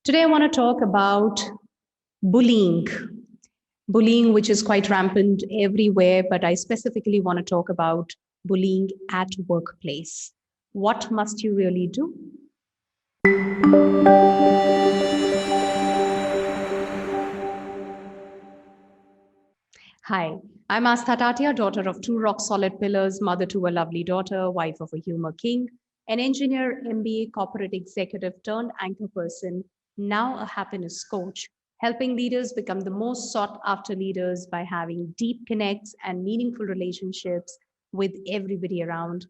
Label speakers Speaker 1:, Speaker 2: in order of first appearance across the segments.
Speaker 1: Today, I want to talk about bullying. Bullying, which is quite rampant everywhere, but I specifically want to talk about bullying at workplace. What must you really do? Hi, I'm Aastha Tatia, daughter of two rock solid pillars, mother to a lovely daughter, wife of a humor king, an engineer, MBA, corporate executive turned anchor person, now a happiness coach, helping leaders become the most sought after leaders by having deep connects and meaningful relationships with everybody around.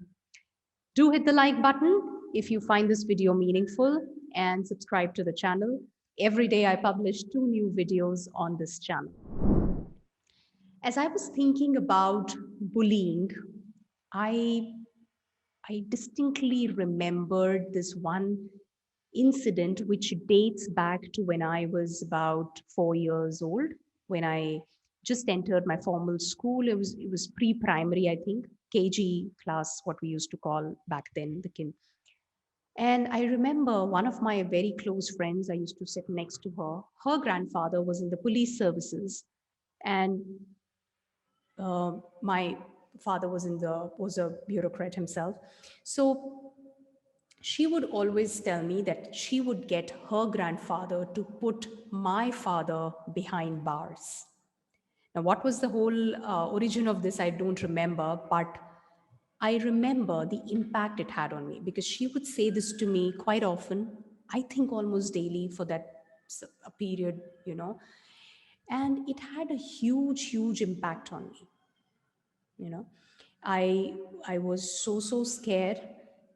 Speaker 1: Do hit the like button if you find this video meaningful and subscribe to the channel. Every day I publish 2 new videos on this channel. As I was thinking about bullying, I I distinctly remembered this one incident which dates back to when I was about 4 years old, when I just entered my formal school. It was pre-primary, I think, KG class, what we used to call back then the kin. And I remember one of my very close friends, I used to sit next to her. Her grandfather was in the police services, and my father was a bureaucrat himself. So she would always tell me that she would get her grandfather to put my father behind bars. Now, what was the whole origin of this? I don't remember, but I remember the impact it had on me because she would say this to me quite often, I think almost daily for that a period, and it had a huge impact on me. you know I was so scared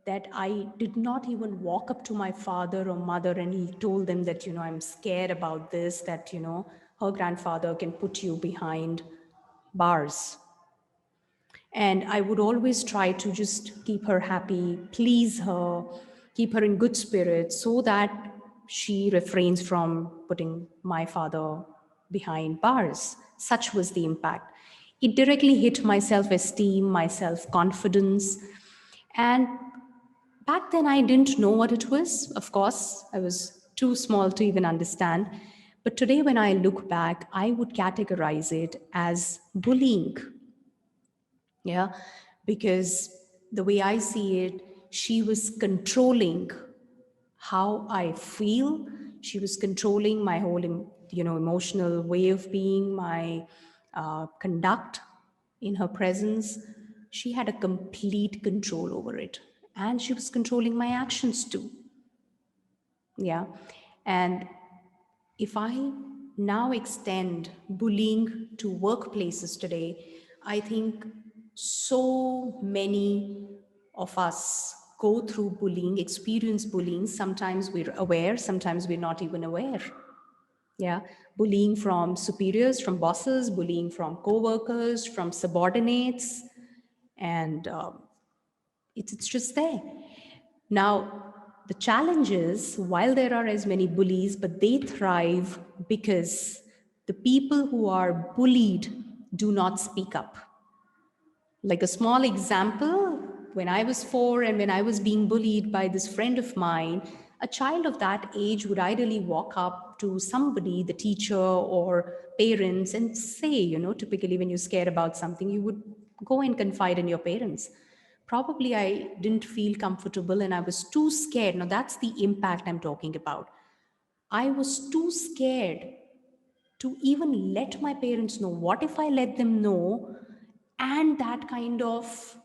Speaker 1: that I did not even walk up to my father or mother and he told them that I'm scared about this, that her grandfather can put you behind bars. And I would always try to just keep her happy, please her, keep her in good spirits so that she refrains from putting my father behind bars. Such was the impact. It directly hit my self esteem, my self confidence. And back then, I didn't know what it was. Of course, I was too small to even understand. But today, when I look back, I would categorize it as bullying. Yeah, because the way I see it, she was controlling how I feel. She was controlling my whole emotional way of being, my conduct in her presence. She had a complete control over it, and she was controlling my actions too. Yeah. And if I now extend bullying to workplaces today, I think so many of us go through bullying, experience bullying. Sometimes we're aware, sometimes we're not even aware. Yeah, bullying from superiors, from bosses, bullying from co-workers, from subordinates, and it's just there. Now, the challenge is, while there are as many bullies, but they thrive because the people who are bullied do not speak up. Like a small example, when I was 4 and when I was being bullied by this friend of mine, a child of that age would ideally walk up to somebody, the teacher or parents, and say, typically when you're scared about something, you would go and confide in your parents. Probably I didn't feel comfortable and I was too scared. Now, that's the impact I'm talking about. I was too scared to even let my parents know. What if I let them know and that kind of,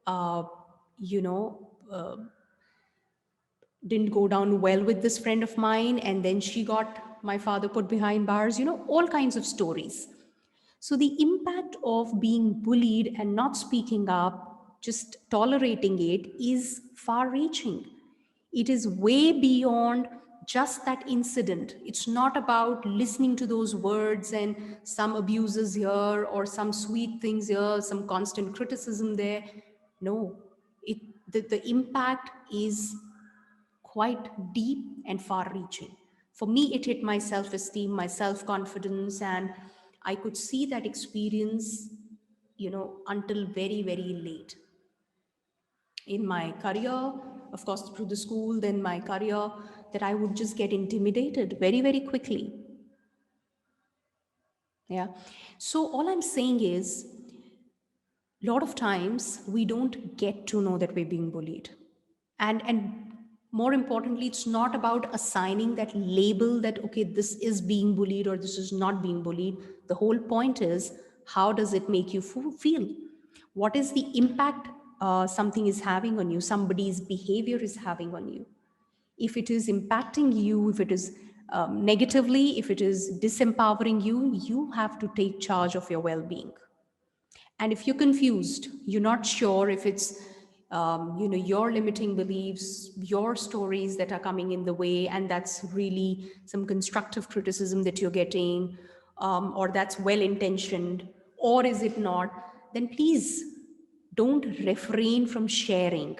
Speaker 1: uh, you know, uh, didn't go down well with this friend of mine, and then she got my father put behind bars, all kinds of stories. So the impact of being bullied and not speaking up, just tolerating it, is far reaching. It is way beyond just that incident. It's not about listening to those words and some abuses here or some sweet things here, some constant criticism there. No, the impact is quite deep and far reaching. For me, it hit my self esteem, my self confidence, and I could see that experience, until very, very late in my career, of course, through the school, then my career, that I would just get intimidated very, very quickly. Yeah. So all I'm saying is, a lot of times we don't get to know that we're being bullied. And more importantly, it's not about assigning that label that, okay, this is being bullied or this is not being bullied. The whole point is, how does it make you feel? What is the impact something is having on you, somebody's behavior is having on you? If it is impacting you, if it is negatively, if it is disempowering you, you have to take charge of your well-being. And if you're confused, you're not sure if it's your limiting beliefs, your stories that are coming in the way, and that's really some constructive criticism that you're getting, or that's well intentioned, or is it not, then please don't refrain from sharing.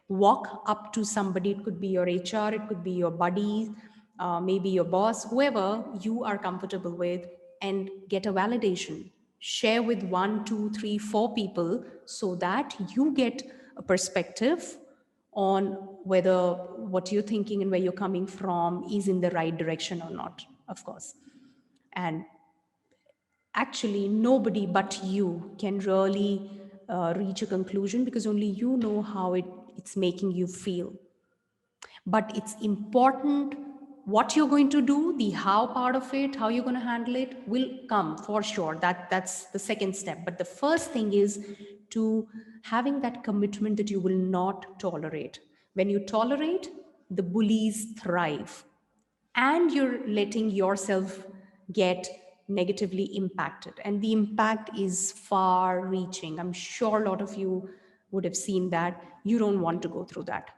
Speaker 1: Walk up to somebody. It could be your HR, it could be your buddy, maybe your boss, whoever you are comfortable with, and get a validation. Share with 1, 2, 3, 4 people so that you get a perspective on whether what you're thinking and where you're coming from is in the right direction or not, of course. And actually, nobody but you can really reach a conclusion, because only you know how it's making you feel. But it's important what you're going to do, the how part of it, how you're going to handle it will come for sure. That's the second step. But the first thing is to having that commitment that you will not tolerate. When you tolerate, the bullies thrive, and you're letting yourself get negatively impacted, and the impact is far reaching. I'm sure a lot of you would have seen that. You don't want to go through that.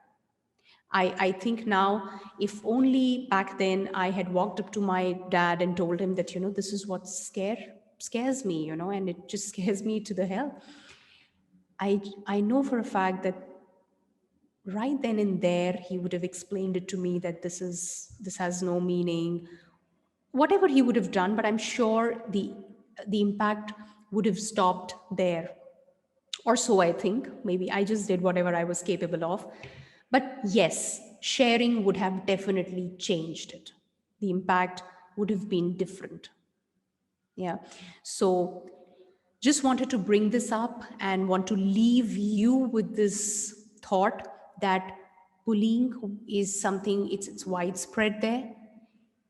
Speaker 1: I think now, if only back then I had walked up to my dad and told him that, this is what scares me, and it just scares me to the hell. I know for a fact that right then and there he would have explained it to me that this has no meaning, whatever he would have done, but I'm sure the impact would have stopped there. Or so I think. Maybe I just did whatever I was capable of. But yes, sharing would have definitely changed it. The impact would have been different. Yeah. So just wanted to bring this up and want to leave you with this thought that bullying is something, it's widespread there.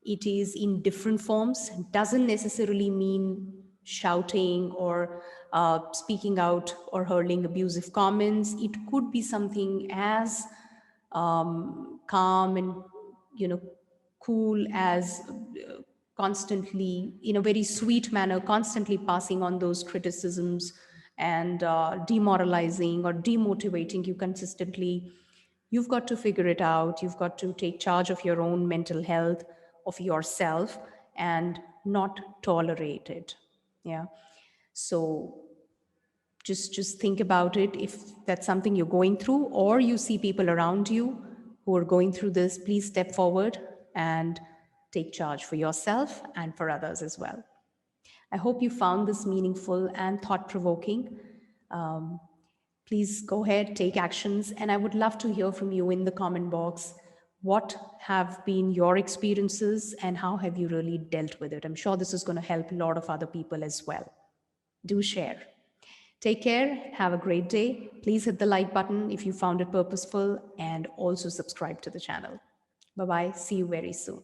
Speaker 1: It is in different forms. It doesn't necessarily mean shouting or speaking out or hurling abusive comments. It could be something as calm and cool as constantly, in a very sweet manner, constantly passing on those criticisms and demoralizing or demotivating you consistently. You've got to figure it out. You've got to take charge of your own mental health, of yourself, and not tolerate it. Yeah. So just think about it. If that's something you're going through, or you see people around you who are going through this, please step forward and take charge for yourself and for others as well. I hope you found this meaningful and thought-provoking. Please go ahead, take actions, and I would love to hear from you in the comment box. What have been your experiences and how have you really dealt with it? I'm sure this is going to help a lot of other people as well. Do share. Take care. Have a great day. Please hit the like button if you found it purposeful, and also subscribe to the channel. Bye-bye. See you very soon.